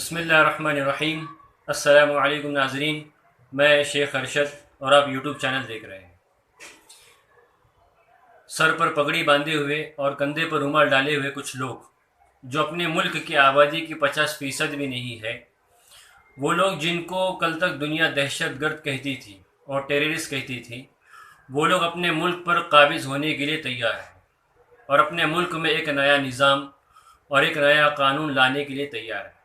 بسم اللہ الرحمن الرحیم۔ السلام علیکم ناظرین، میں شیخ ارشد اور آپ یوٹیوب چینل دیکھ رہے ہیں۔ سر پر پگڑی باندھے ہوئے اور کندھے پر رومال ڈالے ہوئے کچھ لوگ جو اپنے ملک کی آبادی کی 50% بھی نہیں ہے، وہ لوگ جن کو کل تک دنیا دہشت گرد کہتی تھی اور ٹیررسٹ کہتی تھی، وہ لوگ اپنے ملک پر قابض ہونے کے لیے تیار ہیں اور اپنے ملک میں ایک نیا نظام اور ایک نیا قانون لانے کے لیے تیار ہیں۔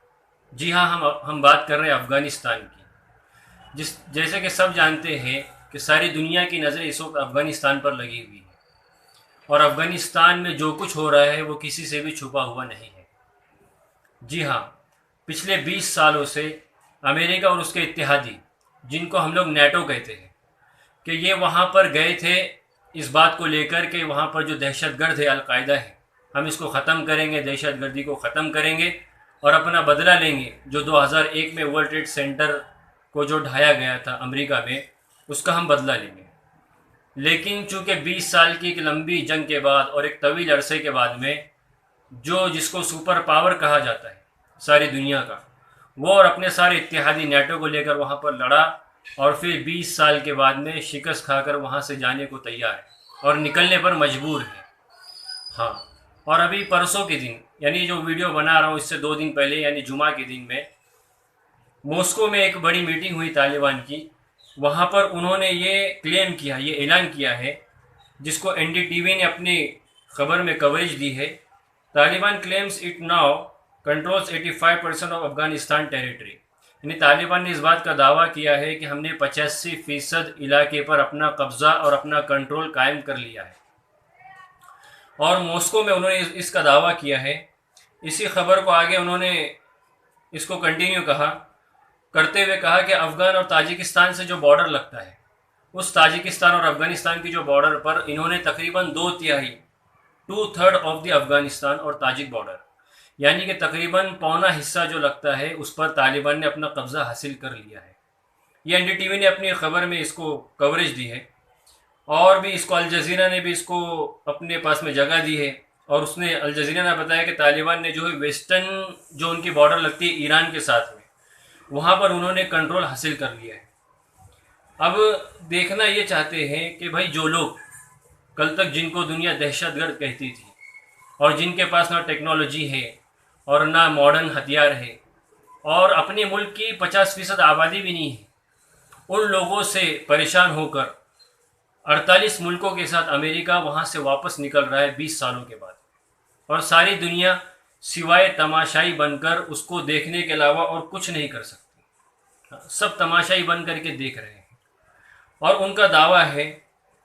جی ہاں، ہم بات کر رہے ہیں افغانستان کی۔ جیسے کہ سب جانتے ہیں کہ ساری دنیا کی نظریں اس وقت افغانستان پر لگی ہوئی ہیں، اور افغانستان میں جو کچھ ہو رہا ہے وہ کسی سے بھی چھپا ہوا نہیں ہے۔ جی ہاں، پچھلے 20 سالوں سے امریکہ اور اس کے اتحادی، جن کو ہم لوگ نیٹو کہتے ہیں، کہ یہ وہاں پر گئے تھے اس بات کو لے کر کہ وہاں پر جو دہشت گرد ہے، القاعدہ ہے، ہم اس کو ختم کریں گے، دہشت گردی کو ختم کریں گے اور اپنا بدلہ لیں گے۔ جو 2001 میں ورلڈ ٹریڈ سینٹر کو جو ڈھایا گیا تھا امریکہ میں، اس کا ہم بدلہ لیں گے۔ لیکن چونکہ 20 سال کی ایک لمبی جنگ کے بعد اور ایک طویل عرصے کے بعد میں جس کو سپر پاور کہا جاتا ہے ساری دنیا کا، وہ اور اپنے سارے اتحادی نیٹو کو لے کر وہاں پر لڑا، اور پھر 20 سال کے بعد میں شکست کھا کر وہاں سے جانے کو تیار ہے اور نکلنے پر مجبور ہے۔ ہاں، اور ابھی پرسوں کے دن، یعنی جو ویڈیو بنا رہا ہوں اس سے 2 دن پہلے، یعنی جمعہ کے دن میں ماسکو میں ایک بڑی میٹنگ ہوئی طالبان کی۔ وہاں پر انہوں نے یہ کلیم کیا، یہ اعلان کیا ہے، جس کو این ڈی ٹی وی نے اپنی خبر میں کوریج دی ہے۔ Taliban claims it now controls 85% of Afghanistan territory, یعنی طالبان نے اس بات کا دعویٰ کیا ہے کہ ہم نے 85% علاقے پر اپنا قبضہ اور اپنا کنٹرول قائم کر لیا ہے، اور ماسکو میں انہوں نے اس کا دعویٰ کیا ہے۔ اسی خبر کو آگے انہوں نے اس کو کنٹینیو کرتے ہوئے کہا کہ افغان اور تاجکستان سے جو بارڈر لگتا ہے، اس تاجکستان اور افغانستان کی جو بارڈر پر انہوں نے تقریباً 2/3 آف دی افغانستان اور تاجک بارڈر، یعنی کہ تقریباً پونا حصہ جو لگتا ہے، اس پر طالبان نے اپنا قبضہ حاصل کر لیا ہے۔ یہ این ڈی ٹی وی نے اپنی خبر میں اس کو کوریج دی ہے، اور بھی اس کو الجزیرہ نے بھی اس کو اپنے پاس میں جگہ دی ہے، اور اس نے الجزیرہ نے بتایا کہ طالبان نے جو ہے ویسٹرن جو ان کی بارڈر لگتی ہے ایران کے ساتھ میں، وہاں پر انہوں نے کنٹرول حاصل کر لیا ہے۔ اب دیکھنا یہ چاہتے ہیں کہ بھائی جو لوگ کل تک جن کو دنیا دہشت گرد کہتی تھی، اور جن کے پاس نہ ٹیکنالوجی ہے اور نہ ماڈرن ہتھیار ہے، اور اپنے ملک کی 50% آبادی بھی نہیں ہے، ان لوگوں سے پریشان ہو کر 48 ملکوں کے ساتھ امریکہ وہاں سے واپس نکل رہا ہے 20 سالوں کے بعد، اور ساری دنیا سوائے تماشائی بن کر اس کو دیکھنے کے علاوہ اور کچھ نہیں کر سکتی۔ سب تماشائی بن کر کے دیکھ رہے ہیں، اور ان کا دعویٰ ہے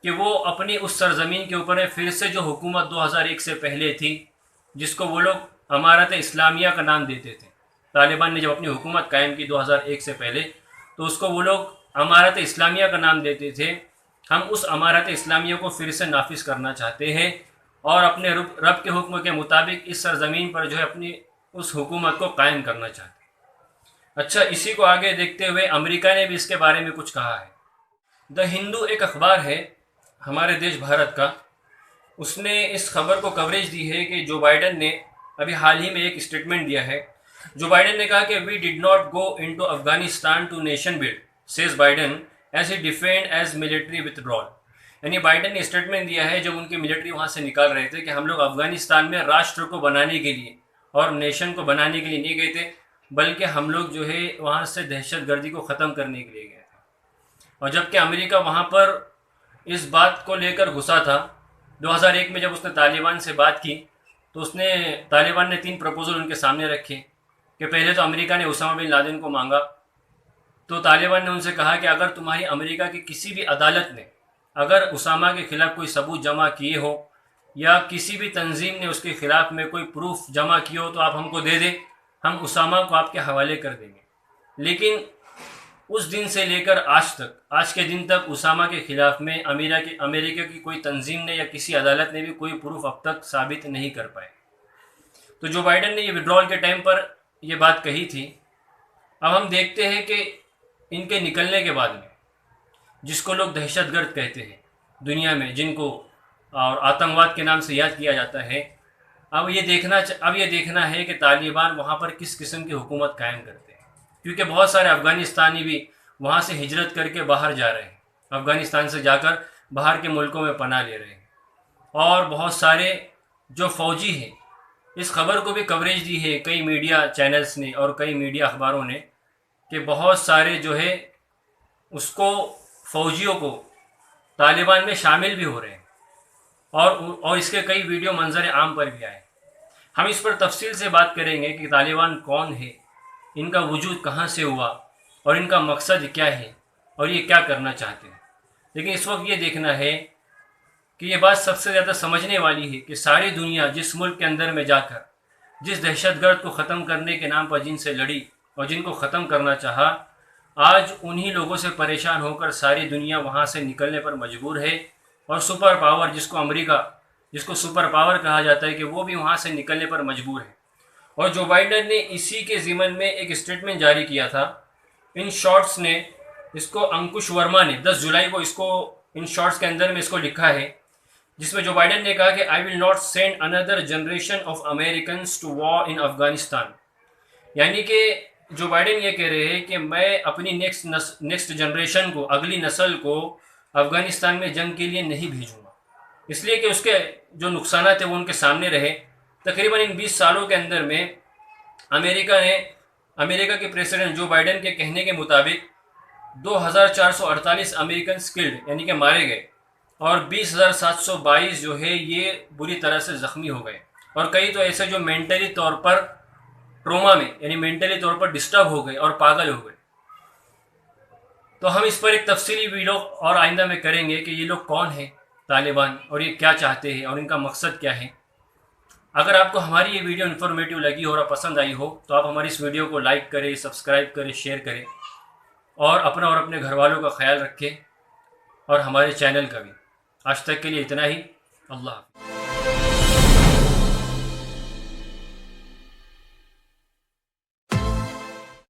کہ وہ اپنی اس سرزمین کے اوپر پھر سے جو حکومت 2001 سے پہلے تھی، جس کو وہ لوگ امارت اسلامیہ کا نام دیتے تھے، طالبان نے جب اپنی حکومت قائم کی 2001 سے پہلے، تو اس کو وہ لوگ امارت اسلامیہ کا نام دیتے تھے۔ ہم اس امارت اسلامیہ کو پھر سے نافذ کرنا چاہتے ہیں، اور اپنے رب کے حکم کے مطابق اس سرزمین پر جو ہے اپنی اس حکومت کو قائم کرنا چاہتے ہیں۔ اچھا، اسی کو آگے دیکھتے ہوئے امریکہ نے بھی اس کے بارے میں کچھ کہا ہے۔ دا ہندو ایک اخبار ہے ہمارے دیش بھارت کا، اس نے اس خبر کو کوریج دی ہے کہ جو بائیڈن نے ابھی حال ہی میں ایک اسٹیٹمنٹ دیا ہے۔ جو بائیڈن نے کہا کہ we did not go into Afghanistan to nation build, says Biden as he defend his military withdrawal، یعنی بائیڈن نے اسٹیٹمنٹ دیا ہے جب ان کی ملٹری وہاں سے نکال رہے تھے کہ ہم لوگ افغانستان میں راشٹر کو بنانے کے لیے اور نیشن کو بنانے کے لیے نہیں گئے تھے، بلکہ ہم لوگ جو ہے وہاں سے دہشت گردی کو ختم کرنے کے لیے گئے تھے۔ اور جبکہ امریکہ وہاں پر اس بات کو لے کر گھسا تھا۔ 2001 میں جب اس نے طالبان سے بات کی، تو طالبان نے 3 پروپوزل ان کے سامنے رکھے، کہ پہلے تو امریکہ نے اسامہ بن لادن کو مانگا، تو طالبان نے ان سے کہا کہ اگر تمہاری امریکہ کی کسی بھی عدالت نے اگر اسامہ کے خلاف کوئی ثبوت جمع کیے ہو، یا کسی بھی تنظیم نے اس کے خلاف میں کوئی پروف جمع کیے ہو، تو آپ ہم کو دے دیں، ہم اسامہ کو آپ کے حوالے کر دیں گے۔ لیکن اس دن سے لے کر آج کے دن تک اسامہ کے خلاف میں امریکہ کی کوئی تنظیم نے یا کسی عدالت نے بھی کوئی پروف اب تک ثابت نہیں کر پائے۔ تو جو بائیڈن نے یہ وڈرال کے ٹائم پر یہ بات کہی تھی۔ اب ہم دیکھتے ہیں کہ ان کے نکلنے کے بعد میں جس کو لوگ دہشت گرد کہتے ہیں دنیا میں، جن کو اور آتنکواد کے نام سے یاد کیا جاتا ہے، اب یہ دیکھنا ہے کہ طالبان وہاں پر کس قسم کی حکومت قائم کرتے ہیں، کیونکہ بہت سارے افغانستانی بھی وہاں سے ہجرت کر کے باہر جا رہے ہیں، افغانستان سے جا کر باہر کے ملکوں میں پناہ لے رہے ہیں، اور بہت سارے جو فوجی ہیں، اس خبر کو بھی کوریج دی ہے کئی میڈیا چینلز نے اور کئی میڈیا اخباروں نے کہ بہت سارے جو ہے اس کو فوجیوں کو طالبان میں شامل بھی ہو رہے ہیں، اور اس کے کئی ویڈیو منظر عام پر بھی آئے۔ ہم اس پر تفصیل سے بات کریں گے کہ طالبان کون ہے، ان کا وجود کہاں سے ہوا اور ان کا مقصد کیا ہے اور یہ کیا کرنا چاہتے ہیں۔ لیکن اس وقت یہ دیکھنا ہے کہ یہ بات سب سے زیادہ سمجھنے والی ہے کہ ساری دنیا جس ملک کے اندر میں جا کر جس دہشت گرد کو ختم کرنے کے نام پر جن سے لڑی اور جن کو ختم کرنا چاہا، آج انہی لوگوں سے پریشان ہو کر ساری دنیا وہاں سے نکلنے پر مجبور ہے، اور سپر پاور جس کو امریکہ جس کو سپر پاور کہا جاتا ہے کہ وہ بھی وہاں سے نکلنے پر مجبور ہے۔ اور جو بائیڈن نے اسی کے ضمن میں ایک اسٹیٹمنٹ جاری کیا تھا، ان شارٹس نے اس کو انکش ورما نے 10 جولائی کو اس کو ان شارٹس کے اندر میں اس کو لکھا ہے، جس میں جو بائیڈن نے کہا کہ I will not send another generation of Americans to war in Afghanistan، یعنی کہ جو بائیڈن یہ کہہ رہے ہیں کہ میں اپنی نیکسٹ جنریشن کو، اگلی نسل کو افغانستان میں جنگ کے لیے نہیں بھیجوں گا، اس لیے کہ اس کے جو نقصانات ہیں وہ ان کے سامنے رہے۔ تقریباً ان 20 سالوں کے اندر میں امریکہ کے پریزیڈنٹ جو بائیڈن کے کہنے کے مطابق 2448 امریکنز کلڈ یعنی کہ مارے گئے، اور 20,722 جو ہے یہ بری طرح سے زخمی ہو گئے، اور کئی تو ایسے جو مینٹلی طور پر ٹروما میں یعنی مینٹلی طور پر ڈسٹرب ہو گئے اور پاگل ہو گئے۔ تو ہم اس پر ایک تفصیلی ویڈیو اور آئندہ میں کریں گے کہ یہ لوگ کون ہیں طالبان، اور یہ کیا چاہتے ہیں اور ان کا مقصد کیا ہے۔ اگر آپ کو ہماری یہ ویڈیو انفارمیٹیو لگی ہو اور پسند آئی ہو تو آپ ہماری اس ویڈیو کو لائک کریں، سبسکرائب کریں، شیئر کریں، اور اپنا اور اپنے گھر والوں کا خیال رکھیں، اور ہمارے چینل کا بھی۔ آج تک کے لیے اتنا ہی۔ اللہ حافظ۔